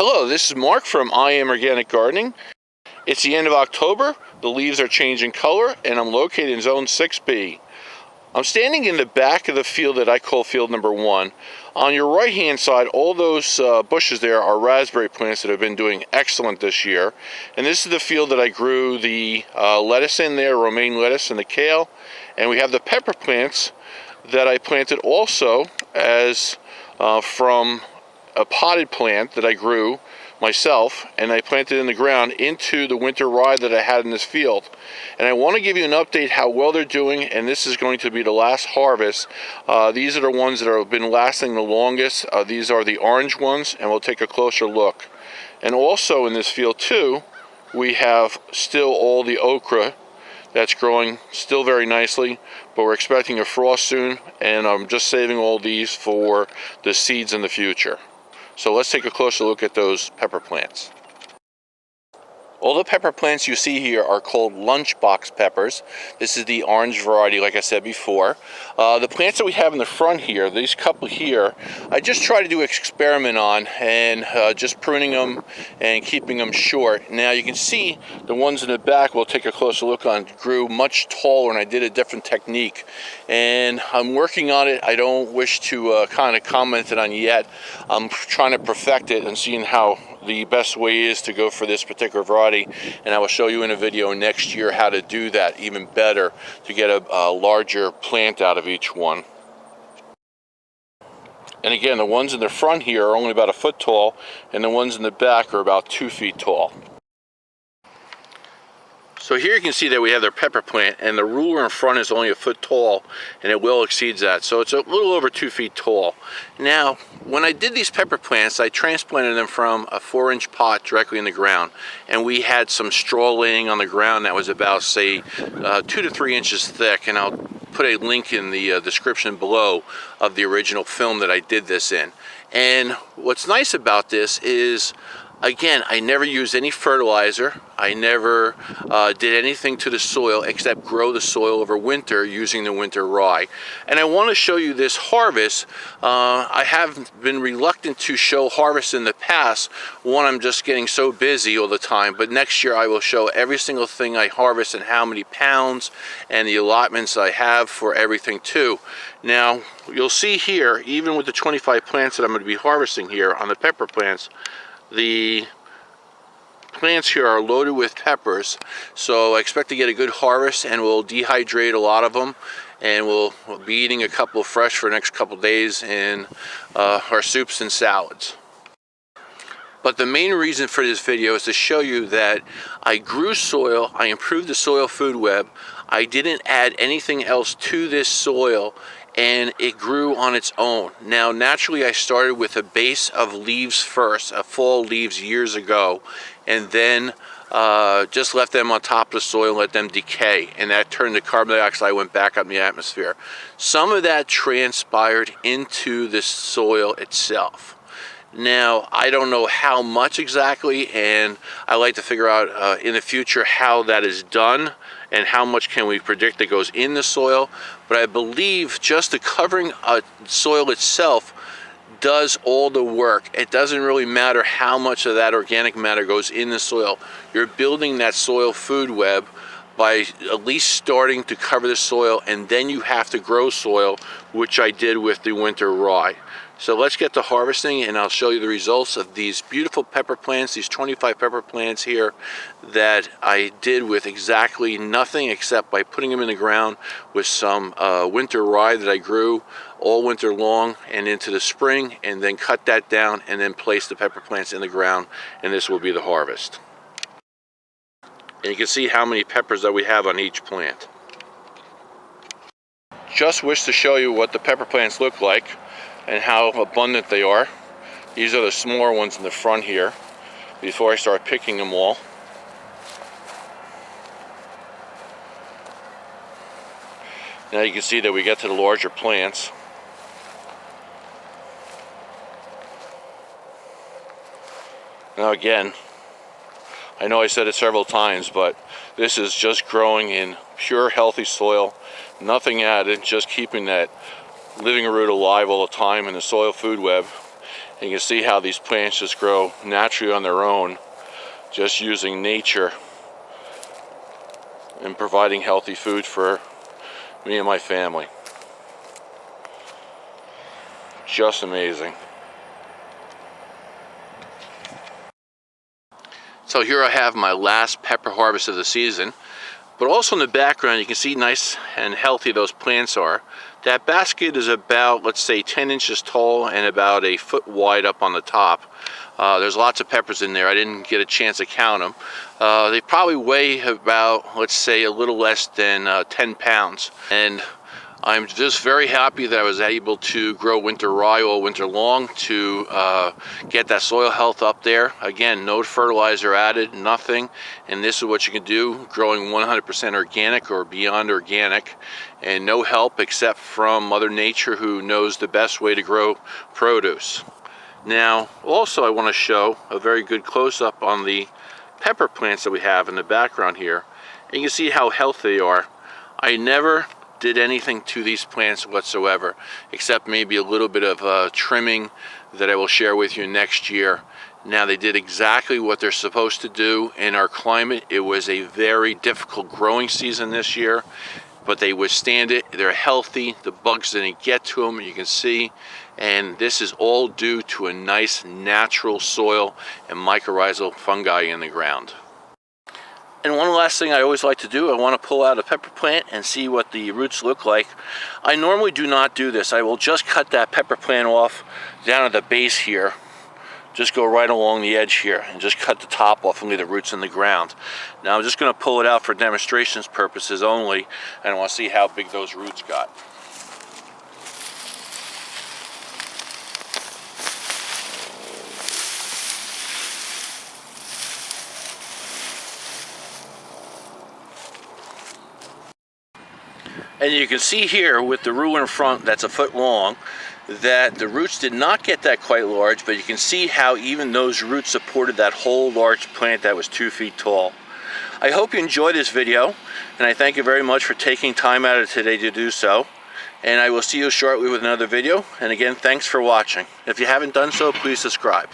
Hello, this is Mark from I Am Organic Gardening. It's the end of October, the leaves are changing color, and I'm located in Zone 6B. I'm standing in the back of the field that I call field number 1. On your right hand side, all those bushes there are raspberry plants that have been doing excellent this year. And this is the field that I grew the lettuce in there, romaine lettuce and the kale. And we have the pepper plants that I planted also as from a potted plant that I grew myself, and I planted in the ground into the winter rye that I had in this field. And I want to give you an update how well they're doing, and this is going to be the last harvest. These are the ones that have been lasting the longest. These are the orange ones, and we'll take a closer look. And also in this field too, we have still all the okra that's growing still very nicely, but we're expecting a frost soon, and I'm just saving all these for the seeds in the future. So let's take a closer look at those pepper plants. All the pepper plants you see here are called lunchbox peppers. This is the orange variety, like I said before. The plants that we have in the front here, these couple here, I just try to do an experiment on, and just pruning them and keeping them short. Now you can see the ones in the back we'll take a closer look on grew much taller, and I did a different technique. And I'm working on it. I don't wish to kind of comment it on yet. I'm trying to perfect it and seeing how the best way is to go for this particular variety, and I will show you in a video next year how to do that even better to get a larger plant out of each one. And again, the ones in the front here are only about a foot tall, and the ones in the back are about 2 feet tall. So here you can see that we have their pepper plant, and the ruler in front is only a foot tall, and it well exceeds that. So it's a little over 2 feet tall. Now, when I did these pepper plants, I transplanted them from a 4-inch pot directly in the ground. And we had some straw laying on the ground that was about, say, 2 to 3 inches thick. And I'll put a link in the description below of the original film that I did this in. And what's nice about this is, again, I never used any fertilizer. I never did anything to the soil except grow the soil over winter using the winter rye. And I want to show you this harvest. I have been reluctant to show harvest in the past. One, I'm just getting so busy all the time, but next year I will show every single thing I harvest and how many pounds and the allotments I have for everything too. Now, you'll see here, even with the 25 plants that I'm going to be harvesting here on the pepper plants, the plants here are loaded with peppers, so I expect to get a good harvest, and we'll dehydrate a lot of them, and we'll be eating a couple fresh for the next couple days in our soups and salads. But the main reason for this video is to show you that I grew soil, I improved the soil food web, I didn't add anything else to this soil, and it grew on its own. Now, naturally, I started with a base of leaves first, fall leaves years ago, and then just left them on top of the soil and let them decay, and that turned the carbon dioxide, went back up in the atmosphere. Some of that transpired into the soil itself. Now, I don't know how much exactly, and I like to figure out in the future how that is done and how much can we predict that goes in the soil. But I believe just the covering soil itself does all the work. It doesn't really matter how much of that organic matter goes in the soil. You're building that soil food web by at least starting to cover the soil, and then you have to grow soil, which I did with the winter rye. So let's get to harvesting, and I'll show you the results of these beautiful pepper plants, these 25 pepper plants here that I did with exactly nothing except by putting them in the ground with some winter rye that I grew all winter long and into the spring, and then cut that down and then place the pepper plants in the ground, and this will be the harvest. And you can see how many peppers that we have on each plant. Just wish to show you what the pepper plants look like and how abundant they are. These are the smaller ones in the front here before I start picking them all. Now you can see that we get to the larger plants. Now again, I know I said it several times, but this is just growing in pure healthy soil, nothing added, just keeping that living root alive all the time in the soil food web. You can see how these plants just grow naturally on their own, just using nature and providing healthy food for me and my family. Just amazing. So here I have my last pepper harvest of the season, but also in the background you can see nice and healthy those plants are. That basket is about, let's say, 10 inches tall and about a foot wide up on the top. There's lots of peppers in there. I didn't get a chance to count them. They probably weigh about, let's say, a little less than 10 pounds. And I'm just very happy that I was able to grow winter rye all winter long to get that soil health up there. Again, no fertilizer added, nothing. And this is what you can do, growing 100% organic or beyond organic, and no help except from Mother Nature, who knows the best way to grow produce. Now, also I want to show a very good close-up on the pepper plants that we have in the background here. And you can see how healthy they are. I never did anything to these plants whatsoever, except maybe a little bit of trimming that I will share with you next year. Now, they did exactly what they're supposed to do in our climate. It was a very difficult growing season this year, but they withstand it. They're healthy. The bugs didn't get to them, you can see. And this is all due to a nice natural soil and mycorrhizal fungi in the ground. And one last thing I always like to do, I want to pull out a pepper plant and see what the roots look like. I normally do not do this. I will just cut that pepper plant off down at the base here. Just go right along the edge here and just cut the top off and leave the roots in the ground. Now I'm just going to pull it out for demonstrations purposes only, and I want to see how big those roots got. And you can see here with the ruler in front that's a foot long that the roots did not get that quite large, but you can see how even those roots supported that whole large plant that was 2 feet tall. I hope you enjoyed this video, and I thank you very much for taking time out of today to do so. And I will see you shortly with another video. And again, thanks for watching. If you haven't done so, please subscribe.